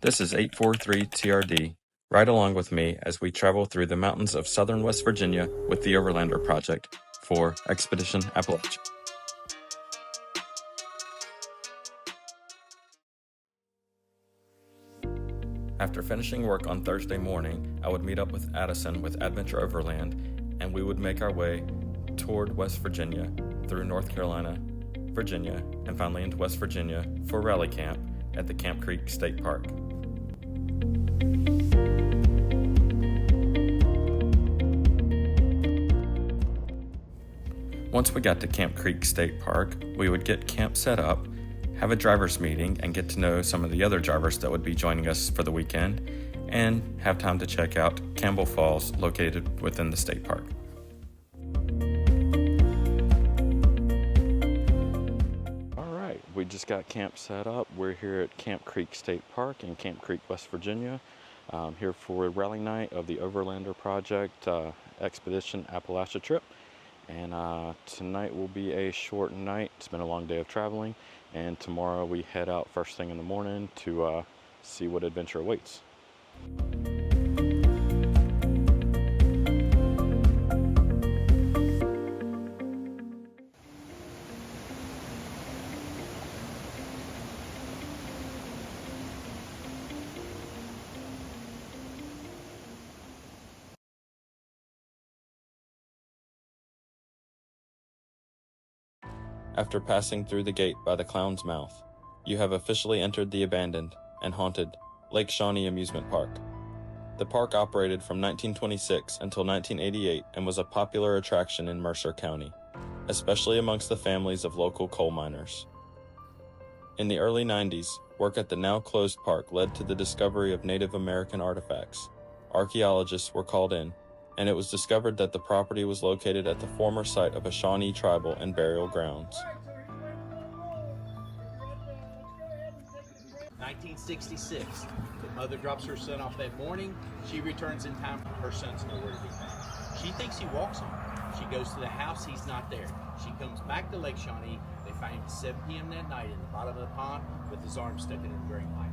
This is 843 TRD. Ride along with me as we travel through the mountains of southern West Virginia with the Overlander Project for Expedition Appalachia. After finishing work on Thursday morning, I would meet up with Addison with Adventure Overland, and we would make our way toward West Virginia, through North Carolina, Virginia, and finally into West Virginia for rally camp at the Camp Creek State Park. Once we got to Camp Creek State Park, we would get camp set up, have a driver's meeting, and get to know some of the other drivers that would be joining us for the weekend, and have time to check out Campbell Falls, located within the state park. Alright, we just got camp set up. We're here at Camp Creek State Park in Camp Creek, West Virginia, here for a rally night of the Overlander Project Expedition Appalachia trip. And tonight will be a short night. It's been a long day of traveling, and tomorrow we head out first thing in the morning to see what adventure awaits. After passing through the gate by the Clown's Mouth, you have officially entered the abandoned and haunted Lake Shawnee Amusement Park. The park operated from 1926 until 1988 and was a popular attraction in Mercer County, especially amongst the families of local coal miners. In the early 90s, work at the now closed park led to the discovery of Native American artifacts. Archaeologists were called in, and it was discovered that the property was located at the former site of a Shawnee tribal and burial grounds. 1966, the mother drops her son off that morning. She returns in time for her son's nowhere to be found. She thinks he walks home. She goes to the house, he's not there. She comes back to Lake Shawnee. They find him at 7 p.m. that night in the bottom of the pond with his arm stuck in a drain pipe.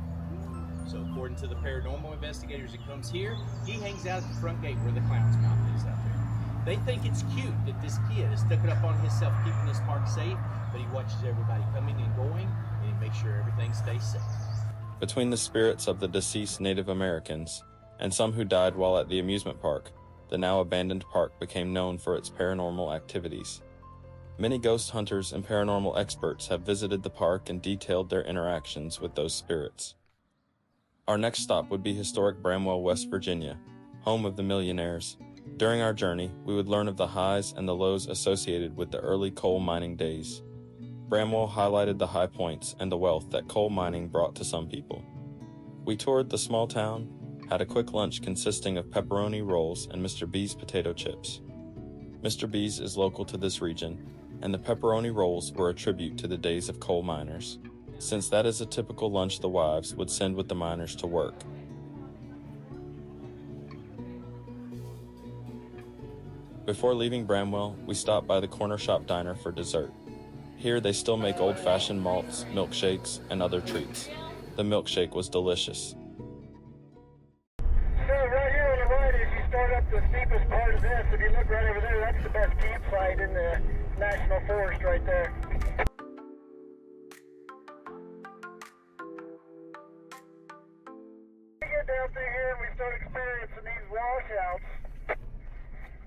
So according to the paranormal investigators that comes here, he hangs out at the front gate where the Clown's Mouth is out there. They think it's cute that this kid has took it up on himself keeping this park safe, but he watches everybody coming and going, and he makes sure everything stays safe. Between the spirits of the deceased Native Americans and some who died while at the amusement park, the now abandoned park became known for its paranormal activities. Many ghost hunters and paranormal experts have visited the park and detailed their interactions with those spirits. Our next stop would be historic Bramwell, West Virginia, home of the millionaires. During our journey, we would learn of the highs and the lows associated with the early coal mining days. Bramwell highlighted the high points and the wealth that coal mining brought to some people. We toured the small town, had a quick lunch consisting of pepperoni rolls and Mr. B's potato chips. Mr. B's is local to this region, and the pepperoni rolls were a tribute to the days of coal miners, since that is a typical lunch the wives would send with the miners to work. Before leaving Bramwell, we stopped by the Corner Shop Diner for dessert. Here they still make old-fashioned malts, milkshakes, and other treats. The milkshake was delicious. So right here on the right, as you start up the steepest part of this, if you look right over there, that's the best campsite in the National Forest right there. Down through here and we start experiencing these washouts.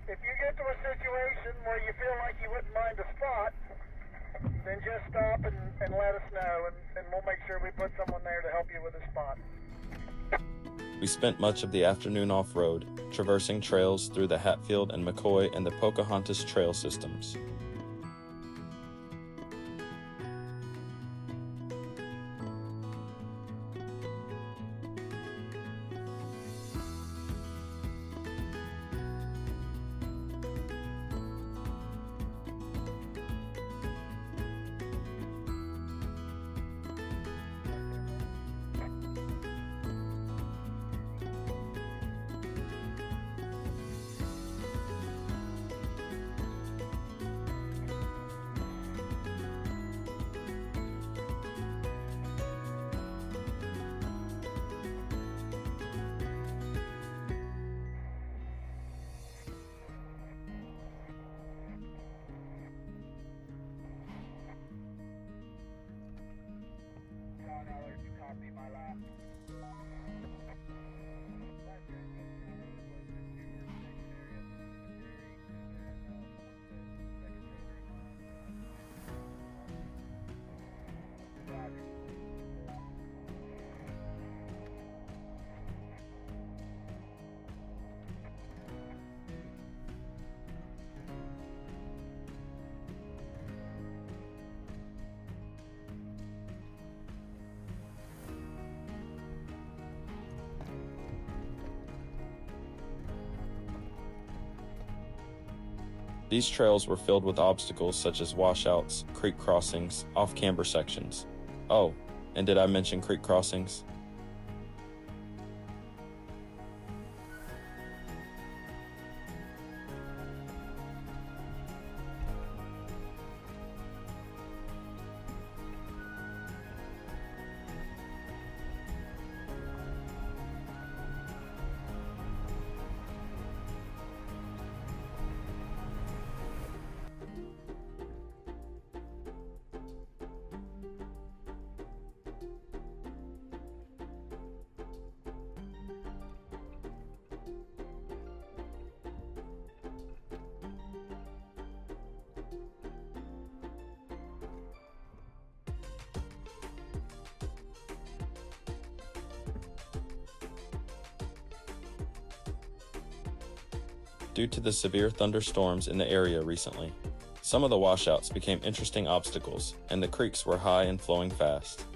If you get to a situation where you feel like you wouldn't mind a spot, then just stop and let us know, and we'll make sure we put someone there to help you with a spot. We spent much of the afternoon off-road, traversing trails through the Hatfield and McCoy and the Pocahontas trail systems. that'll be my last. These trails were filled with obstacles such as washouts, creek crossings, off-camber sections. Oh, and did I mention creek crossings? Due to the severe thunderstorms in the area recently, some of the washouts became interesting obstacles, and the creeks were high and flowing fast.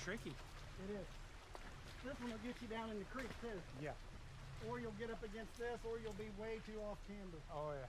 Tricky. It is. This one will get you down in the creek too. Yeah. Or you'll get up against this, or you'll be way too off camber. Oh yeah.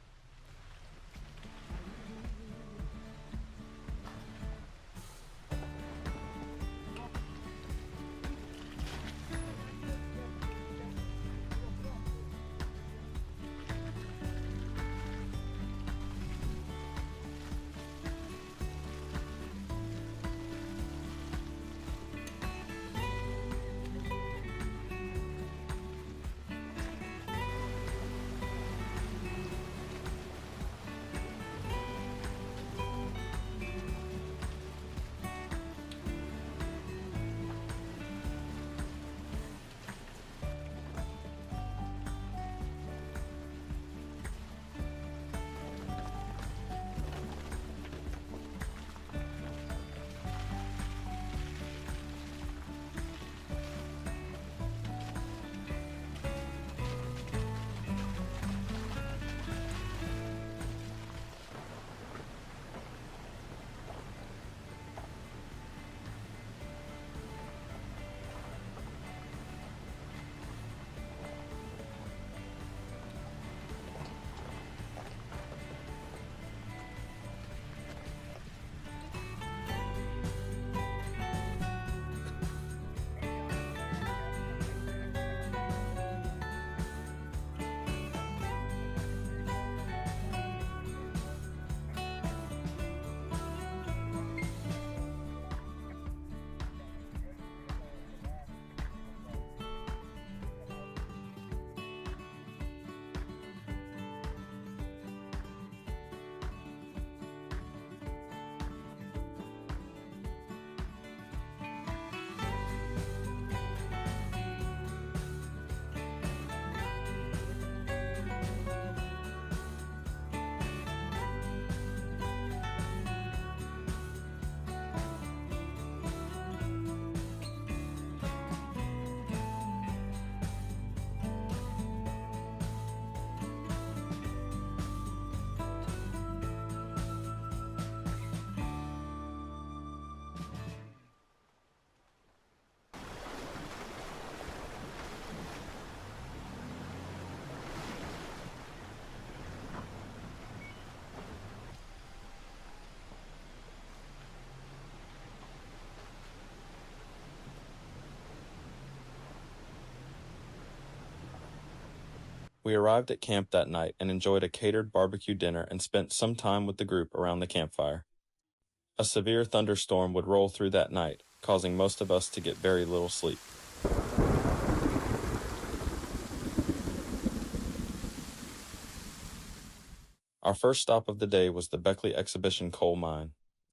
We arrived at camp that night and enjoyed a catered barbecue dinner and spent some time with the group around the campfire. A severe thunderstorm would roll through that night, causing most of us to get very little sleep. Our first stop of the day was the Beckley Exhibition coal mine.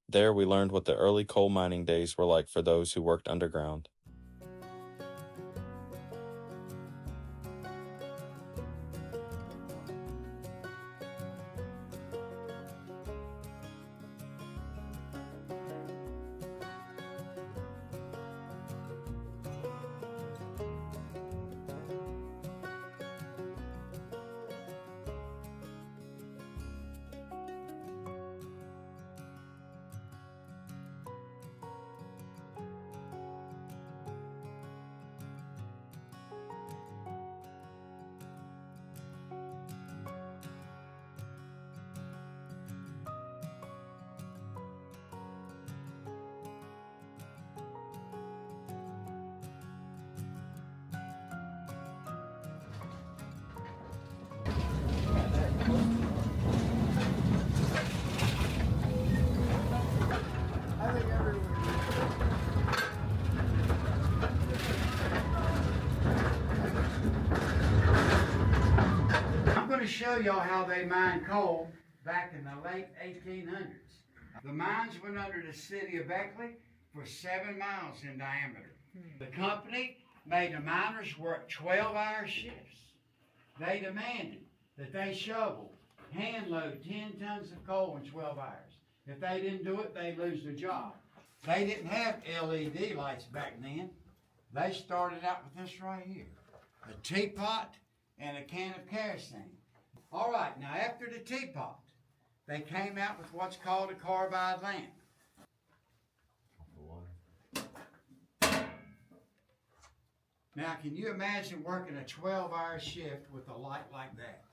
There we learned what the early coal mining days were like for those who worked underground. I'm going to show y'all how they mined coal back in the late 1800s. The mines went under the city of Beckley for 7 miles in diameter. The company made the miners work 12-hour shifts. They demanded that they shovel, hand load 10 tons of coal in 12 hours. If they didn't do it, they'd lose their job. They didn't have LED lights back then. They started out with this right here, a teapot and a can of kerosene. All right, now after the teapot, they came out with what's called a carbide lamp. Now, can you imagine working a 12-hour shift with a light like that?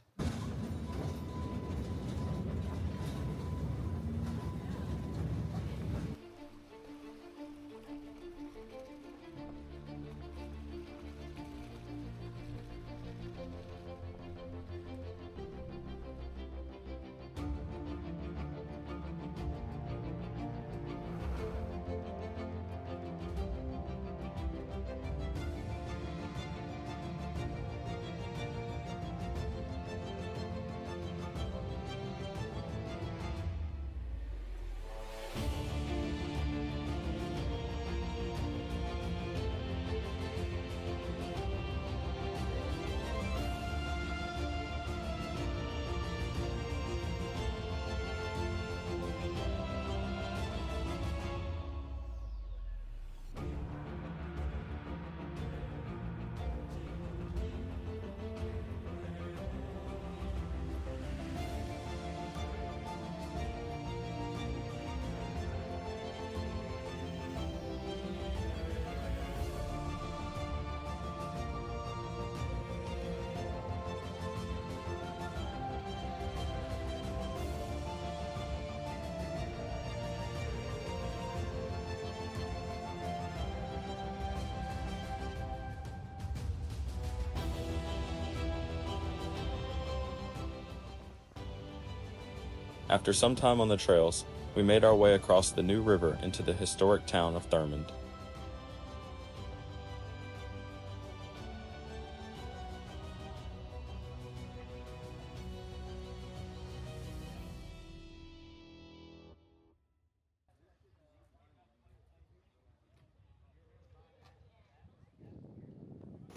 After some time on the trails, we made our way across the New River into the historic town of Thurmond.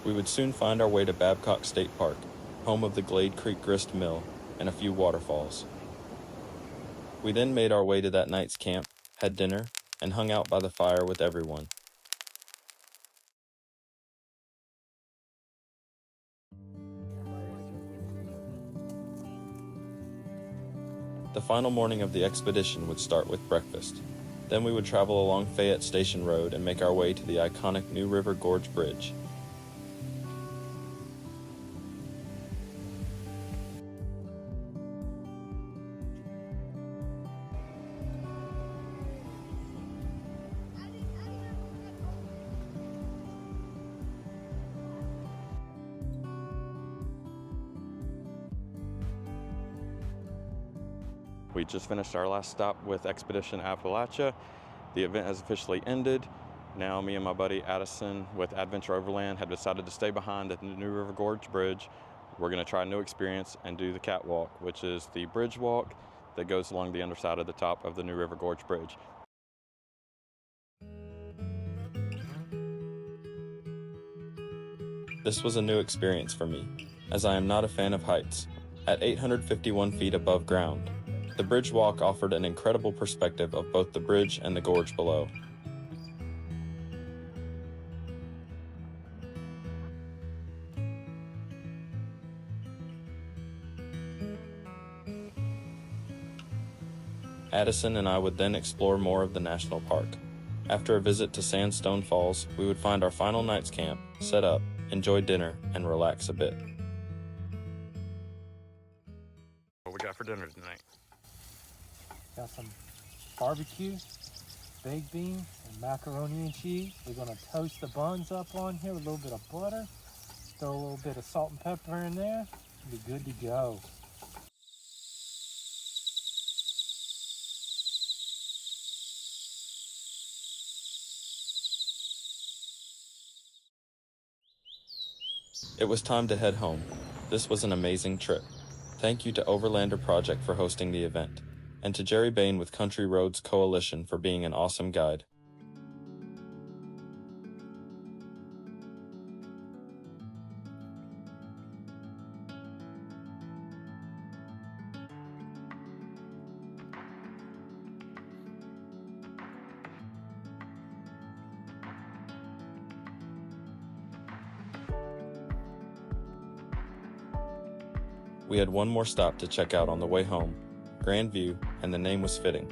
We would soon find our way to Babcock State Park, home of the Glade Creek Grist Mill and a few waterfalls. We then made our way to that night's camp, had dinner, and hung out by the fire with everyone. The final morning of the expedition would start with breakfast. Then we would travel along Fayette Station Road and make our way to the iconic New River Gorge Bridge. We just finished our last stop with Expedition Appalachia. The event has officially ended. Now me and my buddy Addison with Adventure Overland have decided to stay behind at the new River Gorge Bridge. We're going to try a new experience and do the catwalk, which is the bridge walk that goes along the underside of the top of the new River Gorge Bridge. This was a new experience for me, as I am not a fan of heights. At 851 feet above ground, the bridge walk offered an incredible perspective of both the bridge and the gorge below. Addison and I would then explore more of the national park. After a visit to Sandstone Falls, we would find our final night's camp, set up, enjoy dinner, and relax a bit. What we got for dinner tonight? Got some barbecue, baked beans, and macaroni and cheese. We're gonna toast the buns up on here with a little bit of butter, throw a little bit of salt and pepper in there, be good to go. It was time to head home. This was an amazing trip. Thank you to Overlander Project for hosting the event, and to Jerry Bain with Country Roads Coalition for being an awesome guide. We had one more stop to check out on the way home, Grand View, and the name was fitting.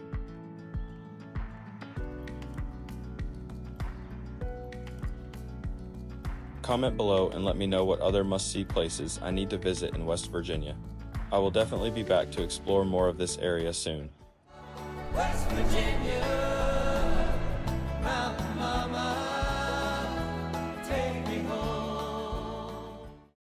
Comment below and let me know what other must-see places I need to visit in West Virginia. I will definitely be back to explore more of this area soon. West Virginia.